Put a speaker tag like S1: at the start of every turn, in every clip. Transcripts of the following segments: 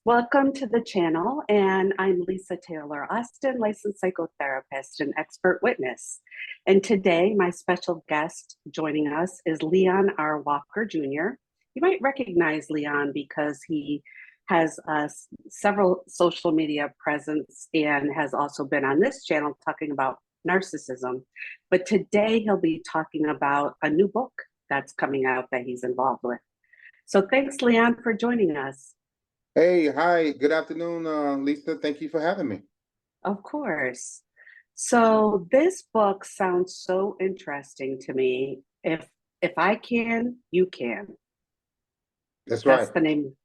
S1: Welcome to the channel, and I'm Lisa.Tayloraustin, licensed psychotherapist and expert witness. And today, my special guest joining us is Leonrwalker Jr. You might recognize Leon because he has several social media presence and has also been on this channel talking about narcissism. But today, he'll be talking about a new book that's coming out that he's involved with. So thanks, Leon, for joining us.
S2: Hey, hi, good afternoon, Lisa. Thank you for having me.
S1: Of course. So this book sounds so interesting to me. If I can, you can.
S2: That's
S1: That's
S2: right.
S1: the name.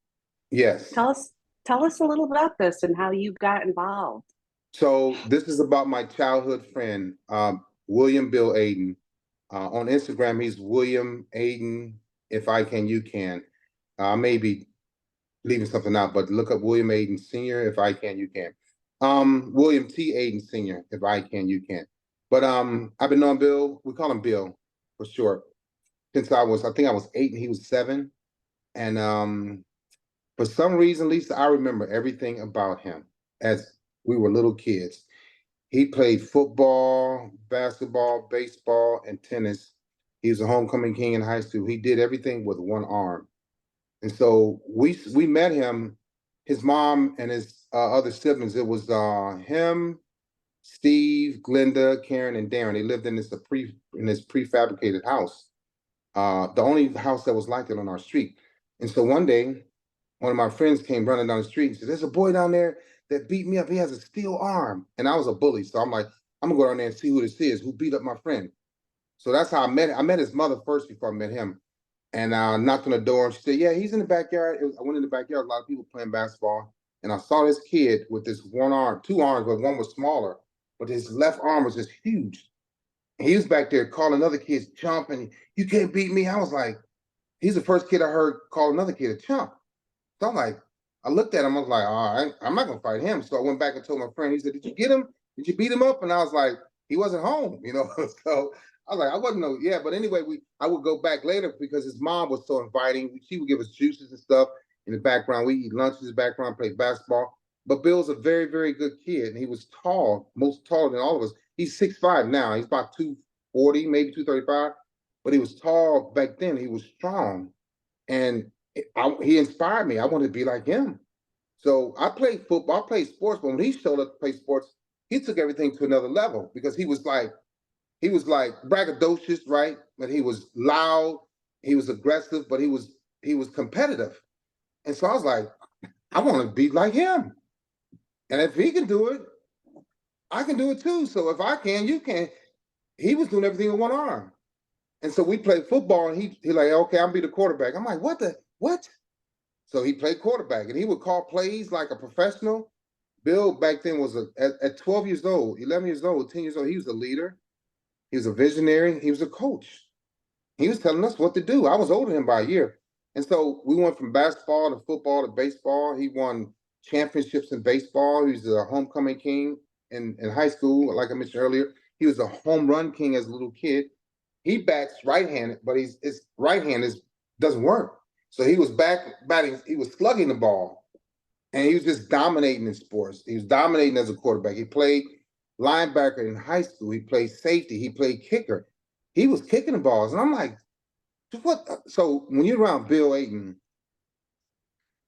S2: Yes.
S1: Tell us a little about this and how you got involved.
S2: So this is about my childhood friend, William Bill Aden. On Instagram, he's William Aden. If I can, you can. I may be leaving something out, but look up William Aden Sr. If I can, you can. William T. Aden Sr. If I can, you can. But I've been knowing Bill. We call him Bill for short. Since I think I was 8 and he was 7, and for some reason, Lisa, I remember everything about him as we were little kids. He played football, basketball, baseball, and tennis. He was a homecoming king in high school. He did everything with one arm. And so we met him, his mom and his other siblings. It was him, Steve, Glenda, Karen, and Darren. They lived in this prefabricated house, the only house that was like it on our street. And so one day, one of my friends came running down the street and said, "There's a boy down there that beat me up. He has a steel arm." And I was a bully. So I'm like, I'm gonna go down there and see who this is, who beat up my friend. So that's how I met him. I met his mother first before I met him. And I knocked on the door and she said, "Yeah, he's in the backyard." I went in the backyard, a lot of people playing basketball. And I saw this kid with this one arm, two arms, but one was smaller, but his left arm was just huge. And he was back there calling other kids chump and "You can't beat me." I was like, he's the first kid I heard call another kid a chump. So I'm like, I looked at him, I was like, all right, I'm not gonna fight him. So I went back and told my friend, he said, "Did you get him? Did you beat him up?" And I was like, he wasn't home, you know. So I was like, I wasn't no, yeah, but anyway, I would go back later because his mom was so inviting. She would give us juices and stuff in the background. We eat lunch in the background, play basketball. But Bill's a very, very good kid. And he was tall, most taller than all of us. He's 6'5" now. He's about 240, maybe 235. But he was tall back then. He was strong. And he inspired me. I wanted to be like him. So I played football, I played sports, but when he showed up to play sports, he took everything to another level because he was like braggadocious, right? But he was loud, he was aggressive, but he was competitive. And so I was like, I want to be like him. And if he can do it, I can do it too. So if I can, you can. He was doing everything with one arm. And so we played football and he like, "Okay, I'll be the quarterback." I'm like, what? So he played quarterback and he would call plays like a professional. Bill back then was at 12 years old, 11 years old, 10 years old, he was a leader. He was a visionary. He was a coach. He was telling us what to do. I was older than him by a year. And so we went from basketball to football to baseball. He won championships in baseball. He was a homecoming king in high school, like I mentioned earlier. He was a home run king as a little kid. He bats right-handed, but his right hand doesn't work. So he was batting, he was slugging the ball, and he was just dominating in sports. He was dominating as a quarterback. He played linebacker in high school. He played safety. He played kicker. He was kicking the balls, and I'm like, what? So when you're around Bill Aden,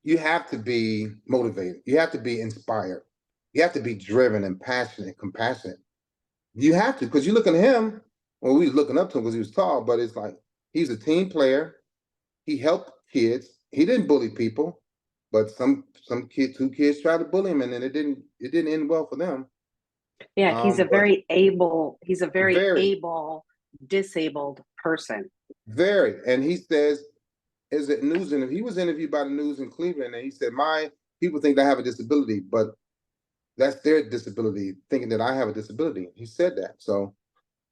S2: you have to be motivated. You have to be inspired. You have to be driven and passionate and compassionate. You have to, because you look at him. Well, we was looking up to him because he was tall, but it's like he's a team player. He helped kids. He didn't bully people, but two kids tried to bully him, and then it didn't end well for them.
S1: Yeah, he's a
S2: But
S1: very able,
S2: very,
S1: disabled person.
S2: very, and he says, is it news? And he was interviewed by the news in Cleveland, and he said, "My people think I have a disability, but that's their disability, thinking that I have a disability." He said that. So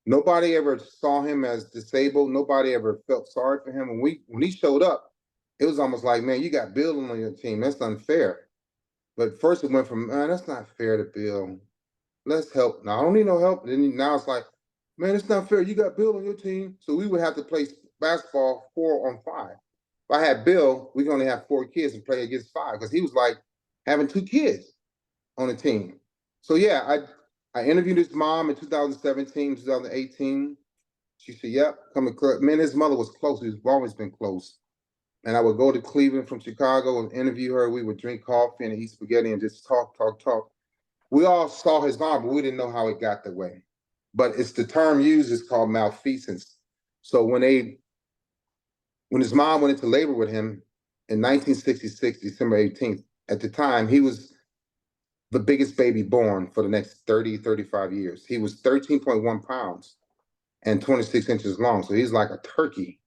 S2: nobody ever saw him as disabled. Nobody ever felt sorry for him. When he showed up, it was almost like, "Man, you got Bill on your team. That's unfair." But first it went from, "Man, that's not fair to Bill. Let's help." Now I don't need no help. And now it's like, "Man, it's not fair. You got Bill on your team." So we would have to play basketball 4-on-5. If I had Bill, we could only have 4 kids and play against 5 because he was like having 2 kids on the team. So yeah, I interviewed his mom in 2017, 2018. She said, "Yep, come to man." His mother was close. We've always been close. And I would go to Cleveland from Chicago and interview her. We would drink coffee and eat spaghetti and just talk, talk, talk. We all saw his mom, but we didn't know how it got that way. But it's the term used is called malfeasance. So when his mom went into labor with him in 1966, December 18th, at the time, he was the biggest baby born for the next 30, 35 years. He was 13.1 pounds and 26 inches long. So he's like a turkey,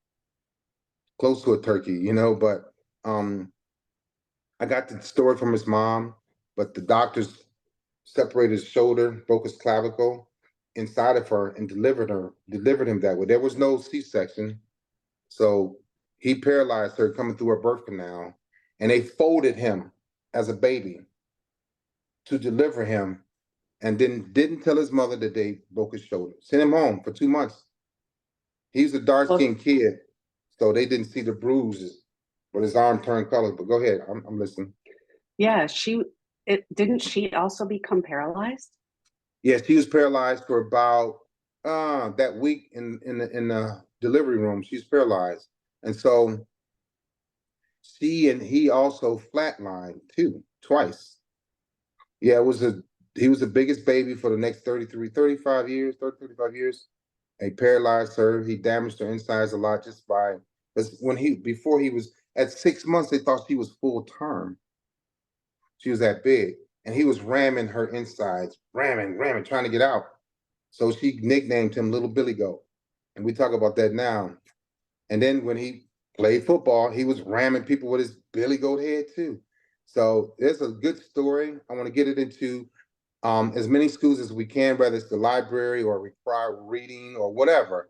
S2: close to a turkey, you know, but I got the story from his mom, but the doctors separated his shoulder, broke his clavicle inside of her and delivered him that way. There was no C-section. So he paralyzed her coming through her birth canal, and they folded him as a baby to deliver him, and then didn't tell his mother that they broke his shoulder. Sent him home for 2 months. He's a dark-skinned kid, so they didn't see the bruises, but his arm turned color. But go ahead, I'm listening.
S1: Yeah, didn't she also become paralyzed?
S2: Yes, she was paralyzed for about that week in the delivery room. She's paralyzed, and so she and he also flatlined too, twice. Yeah, he was the biggest baby for the next 35 years. He paralyzed her. He damaged her insides a lot just by, because before he was at 6 months, they thought she was full term. She was that big, and he was ramming her insides, ramming, trying to get out. So she nicknamed him Little Billy Goat, and we talk about that now. And then when he played football, he was ramming people with his Billy Goat head too. So there's a good story. I want to get it into as many schools as we can, whether it's the library or required reading or whatever.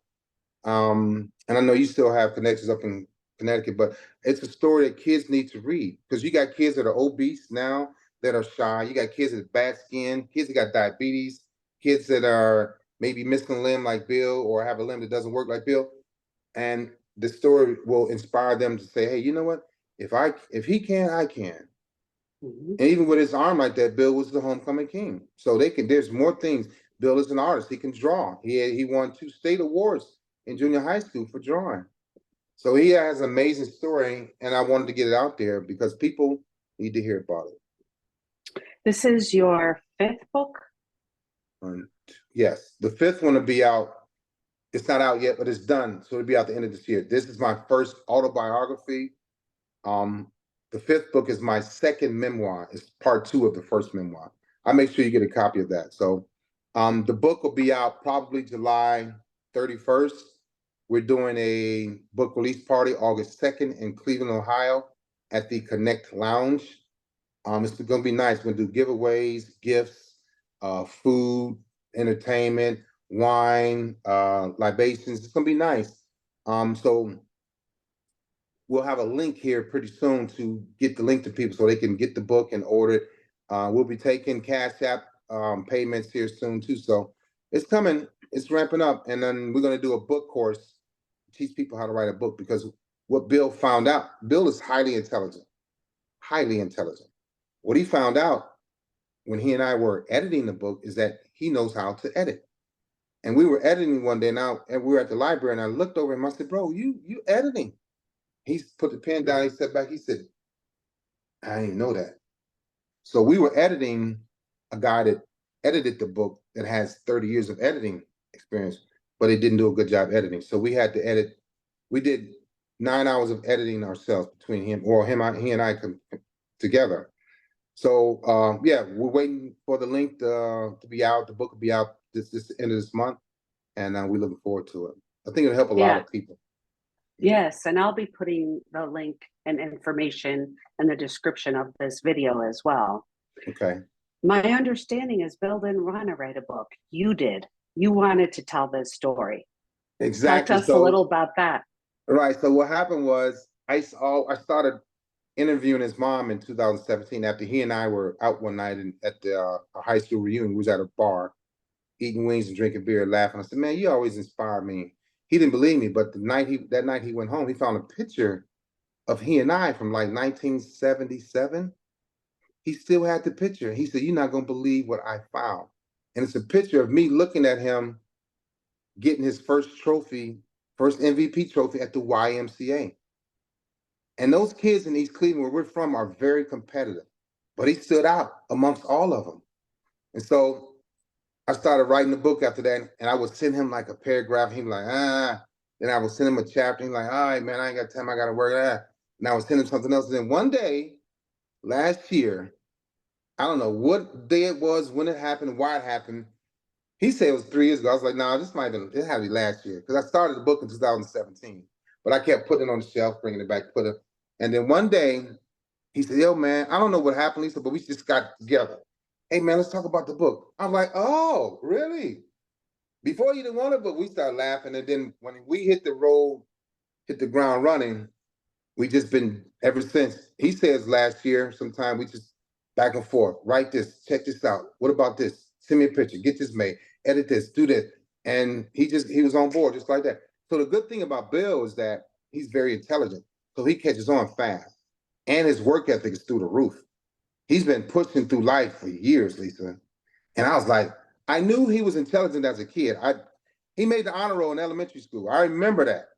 S2: And I know you still have connections up in Connecticut, but it's a story that kids need to read, because you got kids that are obese now, that are shy. You got kids with bad skin, kids that got diabetes, kids that are maybe missing a limb like Bill, or have a limb that doesn't work like Bill. And the story will inspire them to say, "Hey, you know what? If he can, I can."
S1: Mm-hmm.
S2: And even with his arm like that, Bill was the homecoming king. So there's more things. Bill is an artist. He can draw. He won 2 state awards in junior high school for drawing. So he has an amazing story, and I wanted to get it out there because people need to hear about it.
S1: This is your 5th book?
S2: Yes, the 5th one will be out. It's not out yet, but it's done. So it'll be out the end of this year. This is my first autobiography. The 5th book is my second memoir. It's part 2 of the first memoir. I'll make sure you get a copy of that. So the book will be out probably July 31st. We're doing a book release party August 2nd in Cleveland, Ohio at the Connect Lounge. It's going to be nice. We're going to do giveaways, gifts, food, entertainment, wine, libations. It's going to be nice. So we'll have a link here pretty soon to get the link to people so they can get the book and order it. We'll be taking Cash App payments here soon too. So it's coming, it's ramping up. And then we're going to do a book course to teach people how to write a book, because what Bill found out, Bill is highly intelligent. What he found out when he and I were editing the book is that he knows how to edit. And we were editing one day now, and we were at the library, and I looked over him. I said, "Bro, you editing?" He put the pen down, he stepped back, he said, "I didn't know that." So we were editing a guy that edited the book that has 30 years of editing experience, but he didn't do a good job editing. So we had to edit. We did 9 hours of editing ourselves between him, or he and I together. So yeah, we're waiting for the link to be out. The book will be out this end of this month, and we're looking forward to it. I think it'll help a lot of people.
S1: Yes, and I'll be putting the link and information in the description of this video as well.
S2: Okay.
S1: My understanding is Bill didn't want to write a book. You did. You wanted to tell this story.
S2: Exactly.
S1: Talk to us a little about that.
S2: Right. So what happened was I started interviewing his mom in 2017 after he and I were out one night at the high school reunion. We was at a bar eating wings and drinking beer and laughing. I said, "Man, you always inspire me." He didn't believe me, but that night he went home, he found a picture of he and I from like 1977. he still had the picture. He said, "You're not gonna believe what I found." And it's a picture of me looking at him getting his first trophy, first MVP trophy at the YMCA. And those kids in East Cleveland, where we're from, are very competitive. But he stood out amongst all of them. And so I started writing the book after that, and I would send him like a paragraph. He'd be like, ah. Then I would send him a chapter. He'd be like, all right, man, I ain't got time. I got to work that. And I would send him something else. And then one day, last year, I don't know what day it was, when it happened, why it happened. He said it was 3 years ago. I was like, no, this might have been, it had to be last year. Because I started the book in 2017. But I kept putting it on the shelf, bringing it back, and then one day, he said, yo, man, I don't know what happened, Lisa, but we just got together. Hey, man, let's talk about the book. I'm like, oh, really? Before you didn't want a book, we started laughing. And then when we hit the road, hit the ground running, we just been ever since. He says last year, sometime we just back and forth, write this, check this out. What about this? Send me a picture, get this made, edit this, do this. And he was on board just like that. So the good thing about Bill is that he's very intelligent. So he catches on fast. And his work ethic is through the roof. He's been pushing through life for years, Lisa. And I was like, I knew he was intelligent as a kid. He made the honor roll in elementary school. I remember that.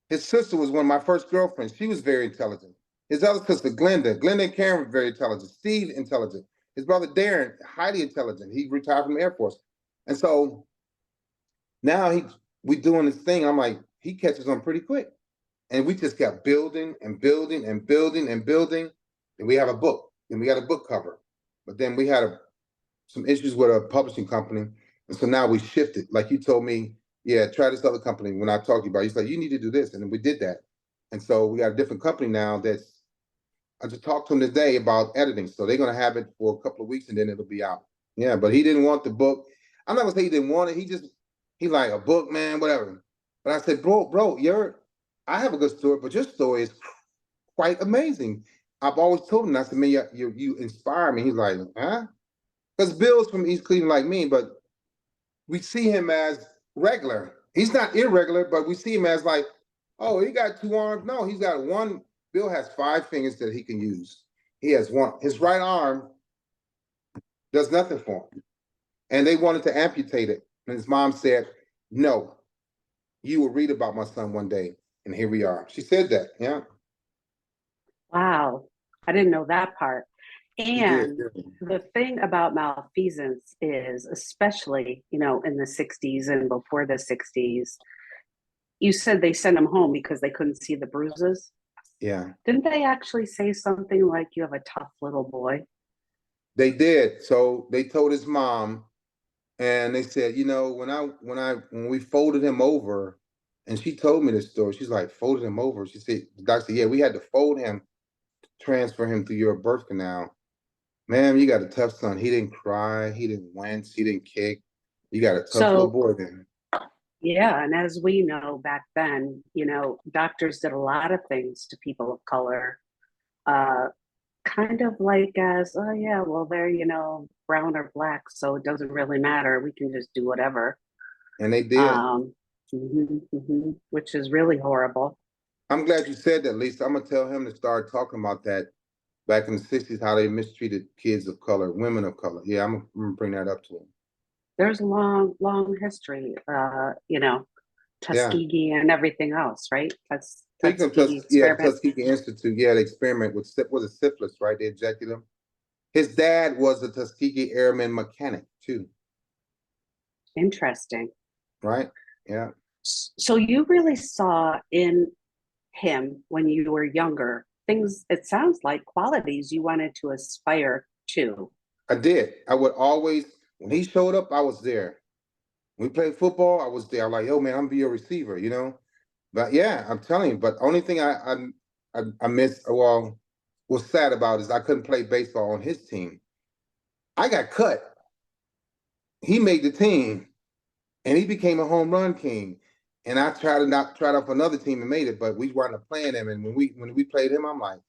S2: His sister was one of my first girlfriends. She was very intelligent. His other sister, Glenda and Karen were very intelligent. Steve, intelligent. His brother, Darren, highly intelligent. He retired from the Air Force. And so now we doing this thing. I'm like, he catches on pretty quick. And we just kept building and building and building and building. And we have a book. And we got a book cover. But then we had some issues with a publishing company. And so now we shifted. Like you told me, yeah, try this other company. When I talked to you about it, he's like, you need to do this. And then we did that. And so we got a different company now I just talked to him today about editing. So they're going to have it for a couple of weeks and then it'll be out. Yeah, but he didn't want the book. I'm not going to say he didn't want it. He like, a book, man, whatever. But I said, bro, I have a good story, but your story is quite amazing. I've always told him, I said, man, you inspire me. He's like, huh? Because Bill's from East Cleveland like me, but we see him as regular. He's not irregular, but we see him as like, oh, he got 2 arms. No, he's got one. Bill has 5 fingers that he can use. He has one. His right arm does nothing for him. And they wanted to amputate it. And his mom said, no, you will read about my son one day. And here we are. She said that, yeah.
S1: Wow. I didn't know that part.
S2: She did.
S1: And the thing about malfeasance is, especially, in the 60s and before the 60s, you said they sent him home because they couldn't see the bruises.
S2: Yeah.
S1: Didn't they actually say something like, you have a tough little boy?
S2: They did. So they told his mom, and they said, when we folded him over, and she told me this story. She's like, folded him over. She said, the doctor said, yeah, we had to fold him, transfer him through your birth canal. Man, you got a tough son. He didn't cry. He didn't wince. He didn't kick. You got a tough little boy then.
S1: Yeah, and as we know back then, doctors did a lot of things to people of color, uh, kind of like as, oh yeah, well they're, brown or black, so it doesn't really matter. We can just do whatever.
S2: And they did.
S1: Which is really horrible.
S2: I'm glad you said that, Lisa. I'm gonna tell him to start talking about that back in the 60s, how they mistreated kids of color, women of color. Yeah, I'm gonna bring that up to him.
S1: There's a long history,
S2: Yeah.
S1: Tuskegee and everything else, right? That's
S2: Speaking of Tuskegee Institute, yeah, the experiment with was a syphilis, right? They injected him. His dad was a Tuskegee Airman mechanic too.
S1: Interesting.
S2: Right? Yeah.
S1: So you really saw in him when you were younger things, it sounds like qualities you wanted to aspire to.
S2: I did. I would always, when he showed up, I was there. When we played football, I was there. I'm like, yo, man, I'm gonna be a receiver, But yeah, I'm telling you. But only thing I missed, well, was sad about is I couldn't play baseball on his team. I got cut. He made the team, and he became a home run king. And I tried out for another team and made it, but we wound up playing him. And when we played him, I'm like,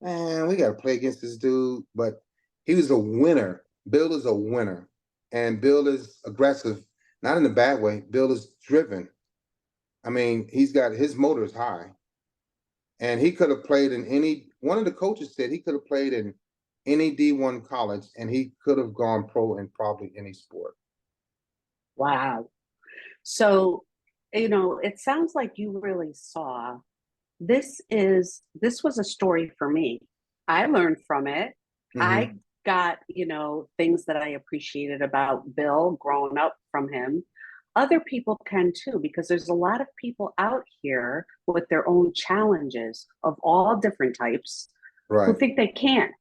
S2: man, we got to play against this dude. But he was a winner. Bill is a winner, and Bill is aggressive, not in a bad way. Bill is driven. I mean, his motor is high, and he could have played in any. One of the coaches said he could have played in any D1 college, and he could have gone pro in probably any sport.
S1: Wow. So, it sounds like you really saw this was a story for me. I learned from it.
S2: Mm-hmm.
S1: I got, things that I appreciated about Bill growing up from him. Other people can too, because there's a lot of people out here with their own challenges of all different types who
S2: Right.
S1: think they can't.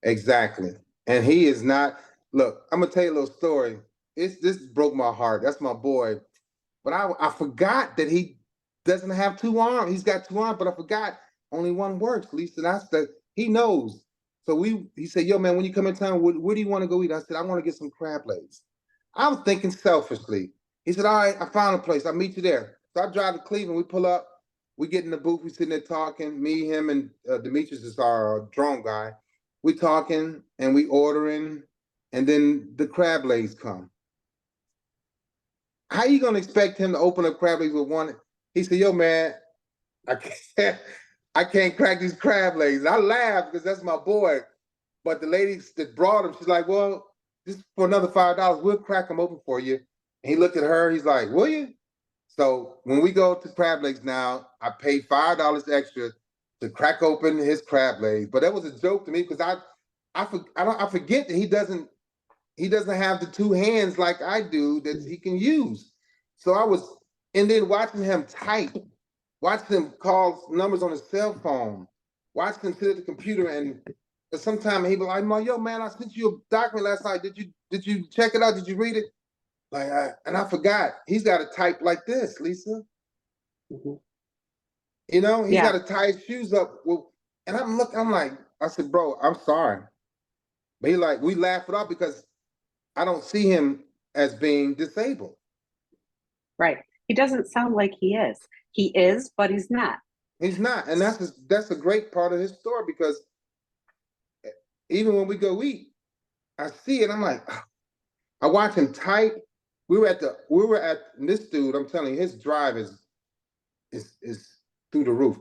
S2: Exactly. And he is not. Look, I'm gonna tell you a little story. This broke my heart. That's my boy. But I forgot that he doesn't have two arms. He's got two arms, but I forgot only one works. Lisa, that's the he knows. So he said, "Yo, man, when you come in town, where do you want to go eat?" I said, "I want to get some crab legs." I'm thinking selfishly. He said, "All right, I found a place. I'll meet you there." So I drive to Cleveland. We pull up. We get in the booth. We sitting there talking. Me, him, and Demetrius is our drone guy. We talking and we ordering, and then the crab legs come. How you gonna expect him to open up crab legs with one? He said, "Yo, man, I can't, I can't crack these crab legs." And I laughed because that's my boy. But the lady that brought him, she's like, "Well, just for another $5, we'll crack them open for you." And he looked at her. He's like, "Will you?" So when we go to crab legs now, I pay $5 extra to crack open his crab legs. But that was a joke to me because I forget that he doesn't have the two hands like I do that he can use. So I was, and then watching him type, watching him call numbers on his cell phone, watching him sit at the computer, and sometimes he be like, "Yo, man, I sent you a document last night. Did you check it out? Did you read it?" And I forgot. He's got to type like this, Lisa.
S1: Mhm.
S2: He's got
S1: Yeah,
S2: to tie his shoes up. Well, and I'm like, I said, "Bro, I'm sorry." But he like, we laugh it off because I don't see him as being disabled.
S1: right. He doesn't sound like he is. He is, but he's not.
S2: He's not, and that's a great part of his story because even when we go eat, I see it. I'm like, I watch him type. We were at this dude. I'm telling you, his drive is through the roof.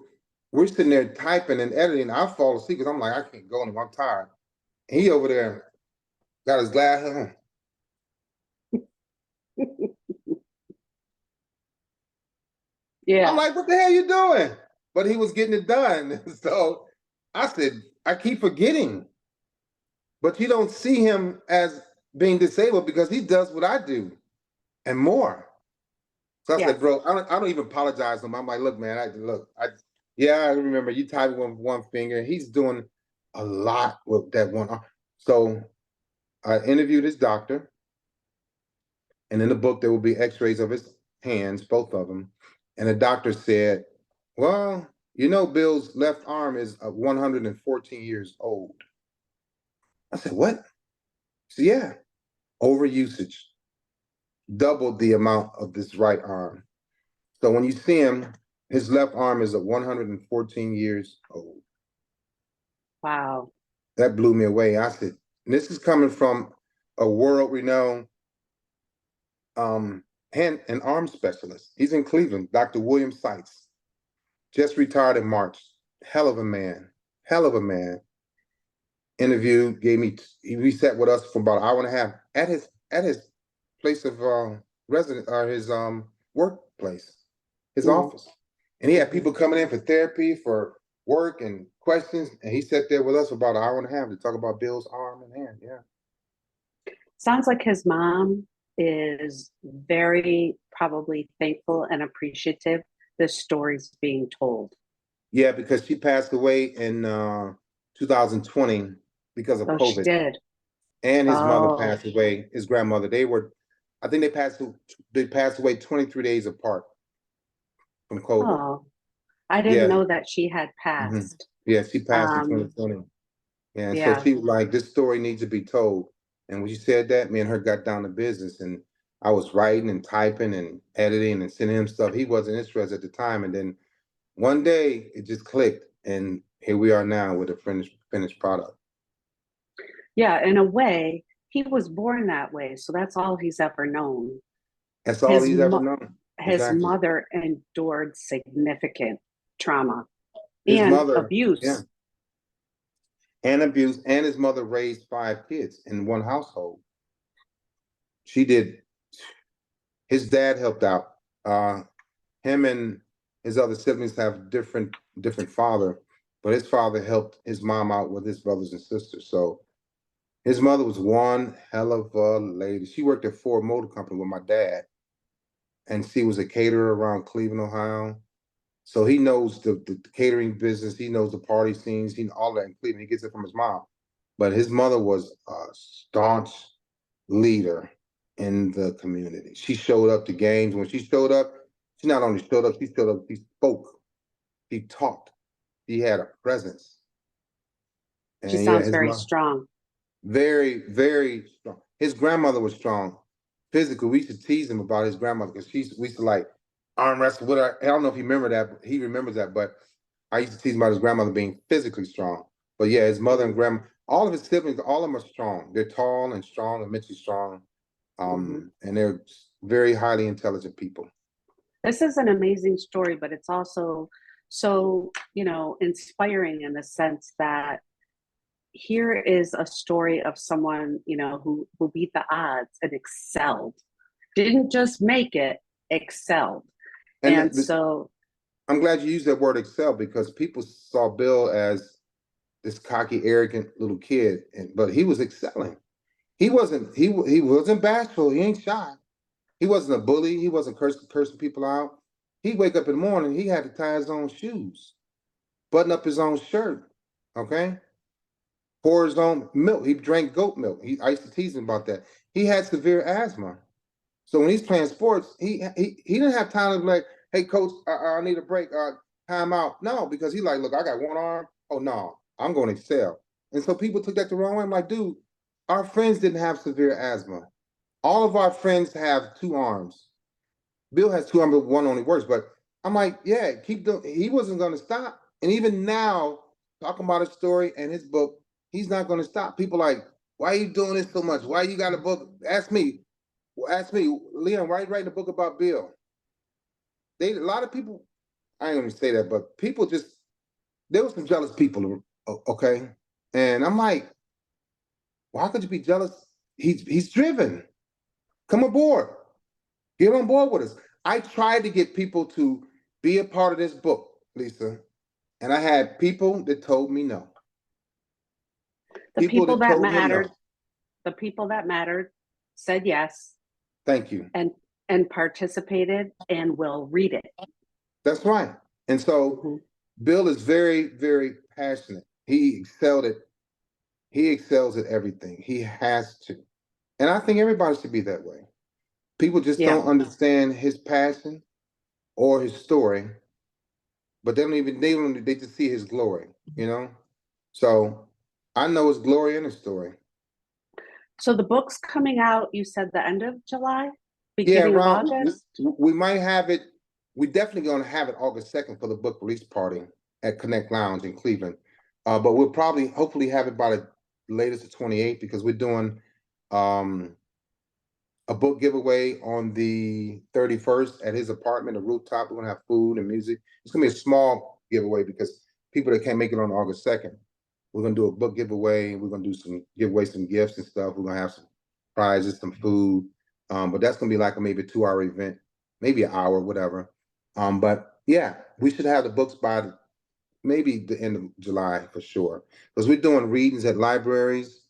S2: We're sitting there typing and editing. I fall asleep because I'm like, I can't go anymore. I'm tired. He over there got his glasses on. I'm
S1: Yeah,
S2: like, what the hell you doing? But he was getting it done. So I said, I keep forgetting. But you don't see him as being disabled because he does what I do and more. So I said,
S1: yes.
S2: bro, I don't even apologize to him. I'm like, look, man, yeah, I remember you typing with one finger. He's doing a lot with that one arm. So I interviewed his doctor, and in the book there will be X-rays of his hands, both of them. And the doctor said, well, Bill's left arm is 114 years old. I said, what? So yeah, overusage doubled the amount of this right arm. So when you see him, his left arm is 114 years old.
S1: Wow.
S2: That blew me away. I said, this is coming from a world-renowned hand and arm specialist. He's in Cleveland, Dr. William Seitz, just retired in March. Hell of a man. Hell of a man. Interviewed, we sat with us for about an hour and a half at his place of residence or his workplace, his
S1: Mm-hmm.
S2: office. And he had
S1: Mm-hmm.
S2: people coming in for therapy, for work and questions. And he sat there with us for about an hour and a half to talk about Bill's arm and hand. Yeah.
S1: Sounds like his mom is very probably thankful and appreciative this story's being told.
S2: Yeah, because she passed away in 2020 because of
S1: Oh, she
S2: COVID.
S1: did.
S2: And his mother
S1: Oh,
S2: passed away, his grandmother. I think they passed away 23 days apart from COVID.
S1: oh, I didn't
S2: Yeah.
S1: know that she had
S2: Hmm.
S1: passed.
S2: Yeah, she passed in
S1: Um,
S2: 2020. Yeah, and so
S1: yeah,
S2: she was like, this story needs to be told. And when she said that, me and her got down to business, and I was writing and typing and editing and sending him stuff. He wasn't interested at the time. And then one day it just clicked, and here we are now with a finished product.
S1: yeah, in a way, he was born that way, so that's all he's ever known.
S2: That's all
S1: His
S2: he's ever
S1: mo-
S2: known.
S1: his
S2: Exactly.
S1: mother endured significant trauma
S2: His
S1: and
S2: mother, yeah.
S1: abuse.
S2: and abuse, and his mother raised 5 kids in one household. She did. His dad helped out. Him and his other siblings have different father, but his father helped his mom out with his brothers and sisters. So his mother was one hell of a lady. She worked at Ford Motor Company with my dad, and she was a caterer around Cleveland, Ohio. So he knows the catering business. He knows the party scenes. He all that in Cleveland. He gets it from his mom. But his mother was a staunch leader in the community. She showed up to games. When she showed up, she not only showed up, she spoke, she talked, she had a presence.
S1: She
S2: And yeah,
S1: sounds
S2: his
S1: very
S2: mom,
S1: strong.
S2: very, very strong. His grandmother was strong. Physically, we used to tease him about his grandmother because we used to like arm wrestle with her. I don't know if he remember that, but he remembers that. But I used to tease him about his grandmother being physically strong. But yeah, his mother and grandma, all of his siblings, all of them are strong. They're tall and strong and mentally strong. And they're very highly intelligent people.
S1: This is an amazing story, but it's also so, inspiring in the sense that here is a story of someone, who beat the odds and excelled. Didn't just make it, excelled. And
S2: And
S1: so,
S2: I'm glad you used that word excel because people saw Bill as this cocky, arrogant little kid, but he was excelling. He wasn't bashful. He ain't shy. He wasn't a bully. He wasn't cursing people out. He'd wake up in the morning. He had to tie his own shoes, button up his own shirt. Okay, pour his own milk. He drank goat milk. I used to tease him about that. He had severe asthma. So when he's playing sports, he didn't have time to be like, hey coach, I need a break, time out. No, because he's like, look, I got one arm. Oh no, I'm going to excel. And so people took that the wrong way. I'm like, dude, our friends didn't have severe asthma. All of our friends have 2 arms. Bill has 2 arms, but one only works. But I'm like, yeah, keep doing. He wasn't going to stop. And even now, talking about his story and his book, he's not going to stop. People like, why are you doing this so much? Why you got a book? Ask me, Leon, why are you writing a book about Bill? A lot of people, I ain't gonna say that, but people just, there was some jealous people, okay? And I'm like, why could you be jealous? He's driven. Come aboard. Get on board with us. I tried to get people to be a part of this book, Lisa, and I had people that told me no.
S1: the
S2: People
S1: people
S2: that
S1: that
S2: told me no.
S1: mattered, the people that mattered said yes
S2: Thank you.
S1: and participated and will read it.
S2: That's right. And so Bill is very, very passionate. He excels at everything. He has to. And I think everybody should be that way. People just
S1: Yeah.
S2: don't understand his passion or his story, but they just see his glory. So I know his glory and his story.
S1: So the book's coming out, you said the end of July,
S2: Yeah,
S1: beginning of
S2: around
S1: August?
S2: we might have it. We're definitely gonna have it August 2nd for the book release party at Connect Lounge in Cleveland. But we'll probably hopefully have it by the latest the 28th because we're doing um a book giveaway on the 31st at his apartment, a rooftop. We're gonna have food and music. It's gonna be a small giveaway because people that can't make it on August 2nd, we're gonna do a book giveaway. We're gonna give away some gifts and stuff. We're gonna have some prizes, some food. But that's gonna be like a maybe 2 hour event, maybe an hour, whatever. But yeah, we should have the books by maybe the end of July for sure. Because we're doing readings at libraries.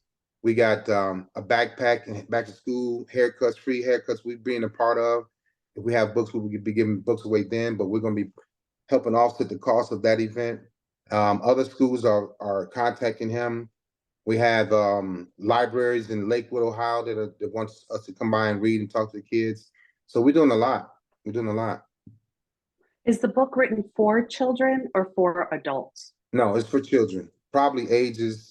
S2: We got a backpack and back to school haircuts, free haircuts we're being a part of. If we have books, we will be giving books away then, but we're going to be helping offset the cost of that event. Other schools are contacting him. We have libraries in Lakewood, Ohio that wants us to come by and read and talk to the kids. So we're doing a lot. We're doing a lot.
S1: Is the book written for children or for adults?
S2: No, it's for children, probably ages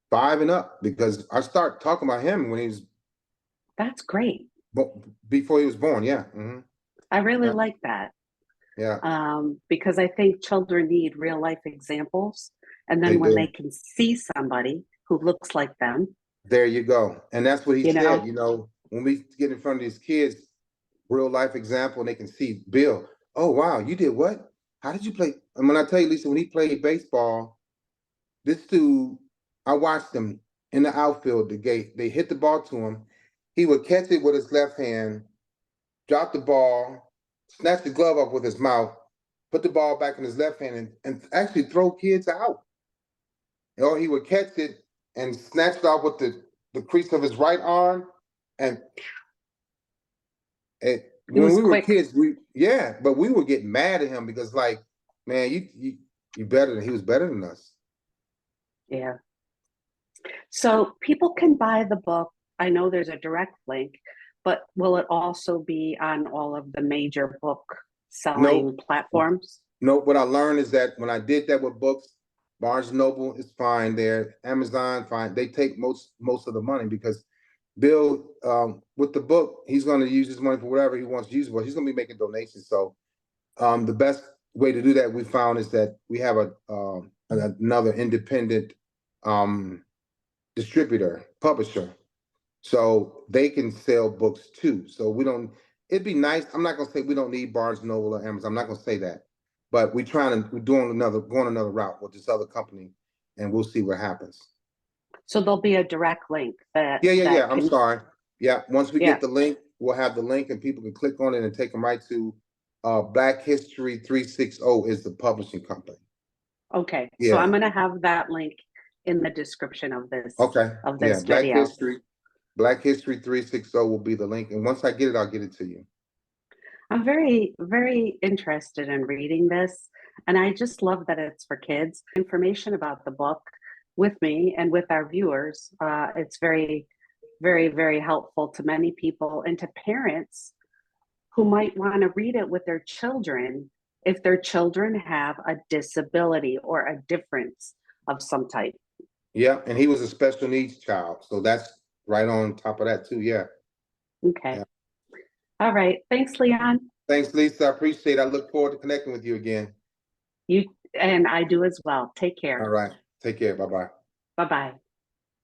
S2: 5 and up, because I start talking about him when he was
S1: That's great.
S2: before he was born. Yeah.
S1: I really
S2: Yeah.
S1: like that.
S2: Yeah.
S1: Because I think children need real life examples. And
S2: They
S1: then when
S2: do.
S1: they can see somebody who looks like them,
S2: There you go. And that's what he
S1: you
S2: said,
S1: know,
S2: when we get in front of these kids, real life example, and they can see Bill. Oh, wow, you did what? How did you play? And when I tell you, Lisa, when he played baseball, this dude I watched him in the outfield, the gate. They hit the ball to him. He would catch it with his left hand, drop the ball, snatch the glove up with his mouth, put the ball back in his left hand, and actually throw kids out. Or he would catch it and snatch it off with the crease of his right arm. And
S1: He
S2: when
S1: was
S2: we were
S1: quick.
S2: kids, but we would get mad at him because, like, man, you better than he was better than us.
S1: Yeah. So people can buy the book. I know there's a direct link, but will it also be on all of the major book selling
S2: Nope.
S1: platforms?
S2: No, what I learned is that when I did that with books, Barnes Noble is fine there, Amazon fine. They take most of the money because Bill, with the book, he's going to use his money for whatever he wants to use it for. He's going to be making donations. So the best way to do that we found is that we have another independent distributor, publisher. So they can sell books too. So we don't, it'd be nice. I'm not gonna say we don't need Barnes Noble or Amazon. I'm not gonna say that. But we're going another route with this other company, and we'll see what happens.
S1: So there'll be a direct link that
S2: Yeah. I'm
S1: can,
S2: sorry. Yeah, once we
S1: yeah.
S2: get the link, we'll have the link and people can click on it and take them right to Black History 360 is the publishing company.
S1: Okay. So
S2: Yeah.
S1: I'm going to have that link in the description of this
S2: Okay. Yeah,
S1: video.
S2: Black History 360 will be the link. And once I get it, I'll get it to you.
S1: I'm very, very interested in reading this. And I just love that it's for kids. Information about the book with me and with our viewers. It's very, very, very helpful to many people and to parents who might want to read it with their children if their children have a disability or a difference of some type.
S2: Yeah, and he was a special needs child. So that's right on top of that too. Yeah.
S1: Okay.
S2: Yeah.
S1: All right. Thanks, Leon.
S2: Thanks, Lisa. I appreciate it. I look forward to connecting with you again.
S1: You and I do as well. Take care.
S2: All right. Take care. Bye-bye.
S1: Bye-bye.